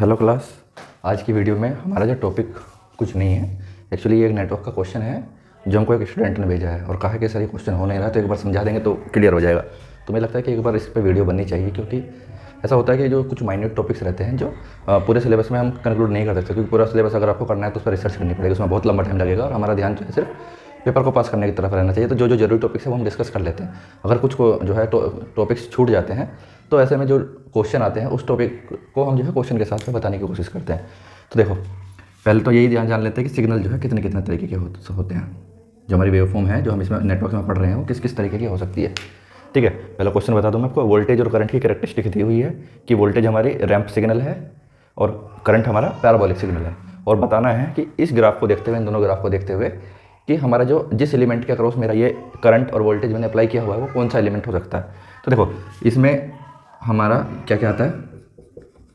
Hello class. आज की video में हमारा जो टॉपिक कुछ नहीं है, एक्चुअली ये एक नेटवर्क का क्वेश्चन है जो हमको एक स्टूडेंट ने भेजा है और कहा कि सर ये क्वेश्चन हो नहीं रहा, तो एक बार समझा देंगे तो क्लियर हो जाएगा। तो मुझे लगता है कि एक बार इस पर वीडियो बननी चाहिए, क्योंकि ऐसा होता है कि जो कुछ माइन्यूट टॉपिक्स रहते हैं जो पूरे सिलेबस में हम कंक्लूड नहीं कर सकते, क्योंकि पूरा सिलेबस अगर आपको करना है तो उस पर रिसर्च करनी पड़ेगी, उसमें बहुत लंबा टाइम लगेगा और हमारा ध्यान जो है सिर्फ पेपर को पास करने की तरफ रहना चाहिए। तो जो जो जरूरी टॉपिक्स है वो हम डिस्कस कर लेते हैं। अगर कुछ को जो है टॉपिक्स छूट जाते हैं तो ऐसे में जो क्वेश्चन आते हैं उस टॉपिक को हम जो है क्वेश्चन के साथ में बताने की कोशिश करते हैं। तो देखो, पहले तो यही ध्यान जान लेते हैं कि सिग्नल जो है कितने कितने तरीके के होते हैं। जो हमारी वेवफॉर्म है जो हम इसमें नेटवर्क में पढ़ रहे हैं वो किस किस तरीके की हो सकती है। ठीक है, पहला क्वेश्चन बता दूं मैं आपको। वोल्टेज और करंट की कैरेक्टरिस्टिक दी हुई है कि वोल्टेज हमारी रैंप सिग्नल है और करंट हमारा पैराबोलिक सिग्नल है, और बताना है कि इस ग्राफ को देखते हुए, इन दोनों ग्राफ को देखते हुए, कि हमारा जो जिस एलिमेंट के अक्रॉस मेरा ये करंट और वोल्टेज मैंने अप्लाई किया हुआ है वो कौन सा एलिमेंट हो सकता है। तो देखो, इसमें हमारा क्या क्या आता है,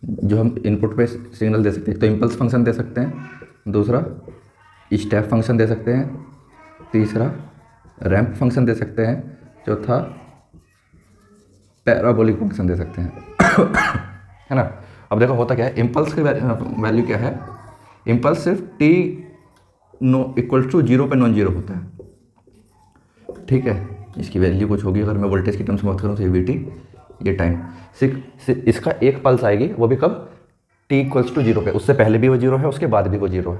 जो हम इनपुट पे सिग्नल दे सकते हैं। तो इम्पल्स फंक्शन दे सकते हैं, दूसरा स्टेप फंक्शन दे सकते हैं, तीसरा रैंप फंक्शन दे सकते हैं, चौथा पैराबोलिक फंक्शन दे सकते हैं है ना। अब देखो होता क्या है, इम्पल्स की वैल्यू क्या है। इम्पल्स सिर्फ टी इक्वल टू जीरो पे नॉन जीरो होता है। ठीक है, इसकी वैल्यू कुछ होगी, अगर मैं वोल्टेज की टर्म्स में बात करूँ तो वी टी, ये टाइम इसका एक पल्स आएगी, वो भी कब, टी इक्वल्स टू जीरो पे। उससे पहले भी वो जीरो है, उसके बाद भी वो जीरो है।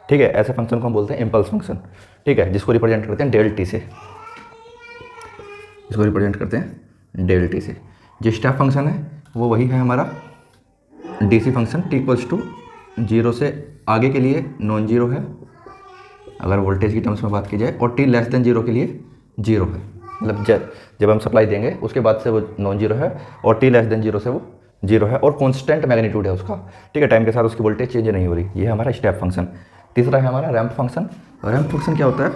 ठीक है, ऐसे फंक्शन को हम बोलते हैं इम्पल्स फंक्शन। ठीक है, जिसको रिप्रेजेंट करते हैं डेल टी से, इसको रिप्रेजेंट करते हैं डेल टी से। जो स्टेप फंक्शन है वो वही है हमारा DC function, T equals to zero से आगे के लिए नॉन जीरो है अगर वोल्टेज की टर्म्स में बात की जाए, और टी लेस देन जीरो के लिए जीरो है। मतलब जब हम सप्लाई देंगे उसके बाद से वो नॉन जीरो है, और टी लेस देन जीरो से वो जीरो है, और कांस्टेंट मैग्नीट्यूड है उसका। ठीक है, टाइम के साथ उसकी वोल्टेज चेंज नहीं हो रही। ये है हमारा स्टेप फंक्शन। तीसरा है हमारा रैंप फंक्शन। रैंप फंक्शन क्या होता है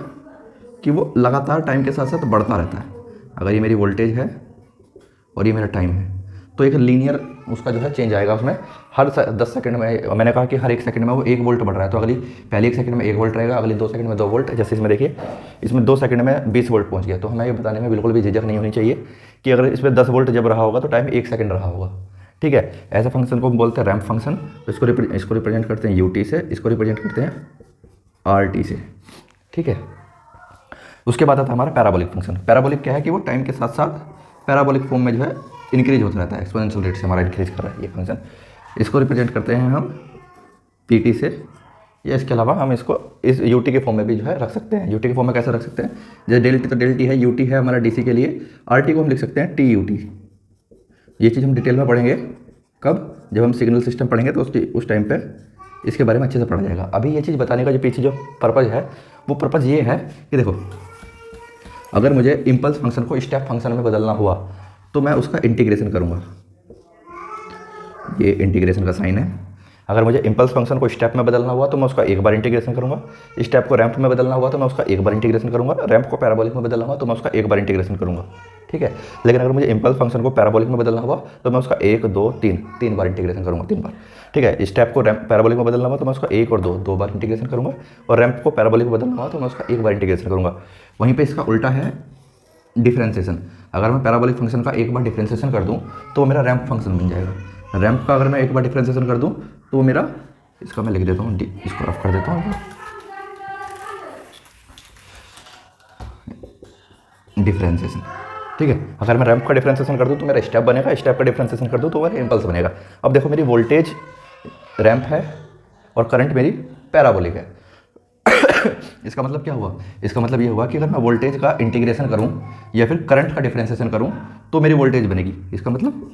कि वो लगातार टाइम के साथ साथ बढ़ता रहता है। अगर ये मेरी वोल्टेज है और ये मेरा टाइम है तो एक लीनियर उसका जो है चेंज आएगा उसमें। हर 10 सेकंड में, मैंने कहा कि हर 1 सेकंड में वो 1 वोल्ट बढ़ रहा है, तो पहले 1 सेकंड में 1 वोल्ट रहेगा, अगली 2 सेकंड में 2 वोल्ट। जैसे इसमें देखिए, इसमें 2 सेकंड में 20 वोल्ट पहुंच गया। तो हमें ये बताने में बिल्कुल भी झिझक नहीं होनी चाहिए कि अगर इसमें 10 वोल्ट जब रहा होगा तो टाइम 1 सेकंड रहा होगा। ठीक है, ऐसे फंक्शन को हम बोलते हैं रैंप फंक्शन। तो इसको रिप्रेजेंट करते हैं यूटी से, इसको रिप्रेजेंट करते हैं आरटी से। ठीक है, उसके बाद आता है हमारा पैराबोलिक फंक्शन। पैराबोलिक क्या है कि वो टाइम के साथ साथ पैराबोलिक फॉर्म में जो है इंक्रीज होता रहता है, एक्सपोनेंशियल रेट से हमारा इंक्रीज कर रहा है ये फंक्शन। इसको रिप्रेजेंट करते हैं हम पीटी से, या इसके अलावा हम इसको इस यूटी के फॉर्म में भी जो है रख सकते हैं। यूटी के फॉर्म में कैसे रख सकते हैं, जैसे डेल टी, तो डेल टी है, यूटी है हमारा डीसी के लिए, आरटी को हम लिख सकते हैं टी यूटी। ये चीज़ हम डिटेल में पढ़ेंगे कब, जब हम सिग्नल सिस्टम पढ़ेंगे तो उस टाइम पर इसके बारे में अच्छे से पढ़ा जाएगा। अभी ये चीज़ बताने का जो पीछे जो पर्पज़ है वो पर्पज़ ये है कि देखो, अगर मुझे इम्पल्स फंक्शन को स्टेप फंक्शन में बदलना हुआ तो मैं उसका इंटीग्रेशन करूँगा। ये इंटीग्रेशन का साइन है। अगर मुझे इम्पल्स फंक्शन को स्टेप में बदलना हुआ तो मैं उसका एक बार इंटीग्रेशन करूँगा। स्टेप को रैंप में बदलना हुआ तो मैं उसका एक बार इंटीग्रेशन करूँगा। रैंप को पैराबोलिक में बदलना हुआ तो मैं उसका एक बार इंटीग्रेशन करूँगा। ठीक है, लेकिन अगर मुझे इम्पल्स फंक्शन को पैराबोलिक में बदलना हुआ तो मैं उसका 1 2 3 बार इंटीग्रेशन करूँगा, 3 बार। ठीक है, स्टेप को पैराबोलिक में बदलना हुआ तो मैं उसका 1 और 2 बार इंटीग्रेशन करूँगा, और रैंप को पैराबोलिक में बदलना हुआ तो मैं उसका एक बार इंटीग्रेशन करूँगा। वहीं पर इसका उल्टा है डिफरेंशिएशन। अगर मैं पैराबोलिक फंक्शन का एक बार डिफरेंशिएशन कर दूं तो वो मेरा रैंप फंक्शन बन जाएगा। रैंप का अगर मैं एक बार डिफरेंशिएशन कर दूं तो वो मेरा, इसका मैं लिख देता हूँ, इसको रफ कर देता हूँ, डिफरेंशिएशन। ठीक है, अगर मैं रैंप का डिफरेंशिएशन कर दूं तो मेरा स्टेप बनेगा, स्टेप का डिफरेंशिएशन कर दूं तो मेरा इम्पल्स बनेगा। अब देखो, मेरी वोल्टेज रैंप है और करंट मेरी पैराबोलिक है। इसका मतलब क्या हुआ, इसका मतलब ये हुआ कि अगर मैं वोल्टेज का इंटीग्रेशन करूं या फिर करंट का डिफरेंशिएशन करूं तो मेरी वोल्टेज बनेगी। इसका मतलब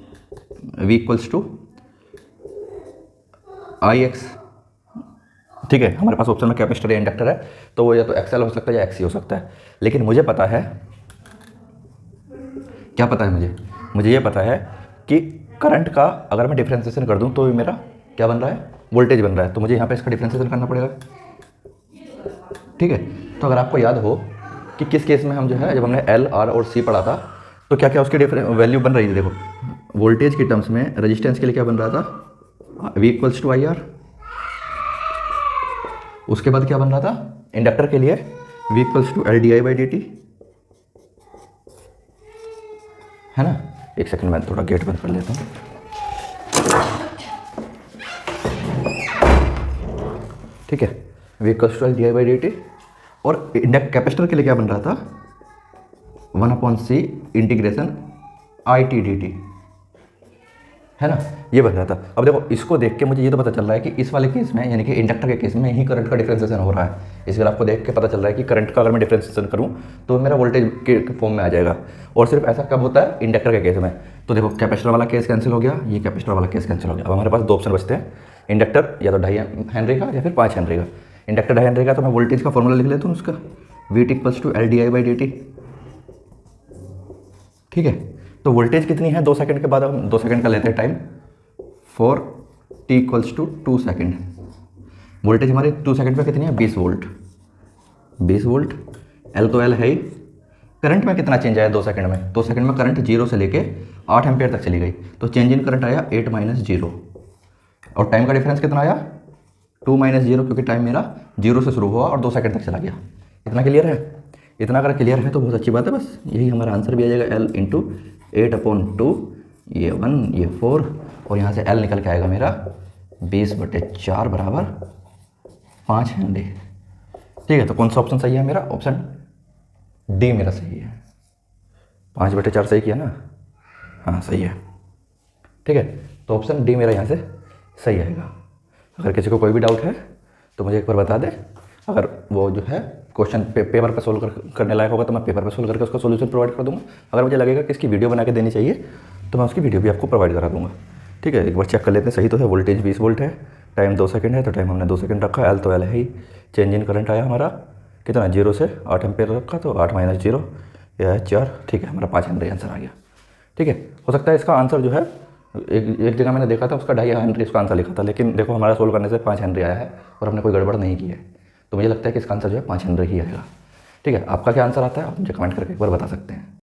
V equals to I X. ठीक है, हमारे पास ऑप्शन में कैपेसिटर या इंडक्टर है तो वो या तो एक्सएल हो सकता है या एक्सी हो सकता है। लेकिन मुझे पता है, क्या पता है मुझे ये पता है कि करंट का अगर मैं डिफरेंशिएशन कर दूं तो मेरा क्या बन रहा है, वोल्टेज बन रहा है। तो मुझे यहाँ पे इसका डिफरेंशिएशन करना पड़ेगा। ठीक है, तो अगर आपको याद हो कि किस केस में हम जो है, जब हमने एल आर और सी पढ़ा था तो क्या क्या उसकी वैल्यू बन रही थी। देखो, वोल्टेज की टर्म्स में रेजिस्टेंस के लिए क्या बन रहा था, V equals to I R. उसके बाद क्या बन रहा था, इंडक्टर के लिए V equals to L D I by D T, है ना। एक सेकंड में थोड़ा गेट बंद कर लेता हूँ। ठीक है, V equals to L D I by D T. और कैपेसिटर के लिए क्या बन रहा था, 1/c integration I T D T, है ना, ये बन रहा था। अब देखो इसको देख के मुझे ये तो पता चल रहा है कि इस वाले केस में, यानी कि इंडक्टर के केस में ही करंट का डिफरेंशिएशन हो रहा है। इस ग्राफ को देख के पता चल रहा है कि करंट का अगर मैं डिफरेंशिएशन करूँ तो मेरा वोल्टेज के फॉर्म में आ जाएगा। और सिर्फ ऐसा कब होता है, इंडक्टर के केस में। तो देखो कैपेसिटर वाला केस कैंसिल हो गया, ये कैपेसिटर वाला केस कैंसिल हो गया। अब हमारे पास दो ऑप्शन बचते हैं, इंडक्टर या तो 2.5 हेनरी का या फिर 5 हेनरी का। इंडक्टर 2.5 हेनरी का तो मैं वोल्टेज का फॉर्मूला लिख लेता हूँ उसका, V T equals to L D I by D T. ठीक है, तो वोल्टेज कितनी है 2 सेकंड के बाद, हम 2 सेकंड का लेते हैं time, for T equals to 2 second. Voltage हमारे 2 सेकंड में कितनी है, 20 वोल्ट। 20 वोल्ट, एल तो एल है ही। करंट में कितना चेंज आया 2 सेकंड में, 2 सेकंड में करंट 0 से लेके 8 एम्पेयर तक चली गई, तो चेंज इन करंट आया 8 - 0। और टाइम का डिफरेंस कितना आया, 2 - 0, क्योंकि टाइम मेरा 0 से शुरू हुआ और 2 सेकंड तक चला गया। इतना क्लियर है? इतना अगर क्लियर है तो बहुत अच्छी बात है, बस यही हमारा आंसर भी आ जाएगा, L इंटू 8/2, ये 1 ये 4, और यहाँ से L निकल के आएगा मेरा 20/4 बराबर 5 हेनरी। ठीक है, तो कौन सा ऑप्शन सही है मेरा, ऑप्शन डी मेरा सही है। 5/4 सही किया ना, हाँ सही है। ठीक है, तो ऑप्शन डी मेरा यहाँ से सही आएगा। अगर किसी को कोई भी डाउट है तो मुझे एक बार बता दे, अगर वो जो है क्वेश्चन पेपर पर सोल्व करने लायक होगा तो मैं पेपर पर सोल्व करके उसका सोल्यूशन प्रोवाइड कर दूंगा। अगर मुझे लगेगा कि इसकी वीडियो बना के देनी चाहिए तो मैं उसकी वीडियो भी आपको प्रोवाइड करा दूंगा। ठीक है, एक बार चेक कर लेते हैं, सही तो है। वोल्टेज 20 वोल्ट है, टाइम 2 सेकंड है, तो टाइम हमने 2 सेकंड रखा। एल तो एल है ही। चेंज इन करंट आया हमारा कितना, 0 से 8 एम्पेयर रखा, तो 8 - 0 यह है 4। ठीक है, हमारा 5 हेनरी आंसर आ गया। ठीक है, हो सकता है इसका आंसर जो है एक जगह मैंने देखा था उसका 2.5 हेनरी इसका आंसर लिखा था, लेकिन देखो हमारा सोल्व करने से 5 हेनरी आया है और हमने कोई गड़बड़ नहीं की है, तो मुझे लगता है कि इसका आंसर जो है 5 हेनरी ही आएगा। ठीक है, आपका क्या आंसर आता है आप मुझे कमेंट करके एक बार बता सकते हैं।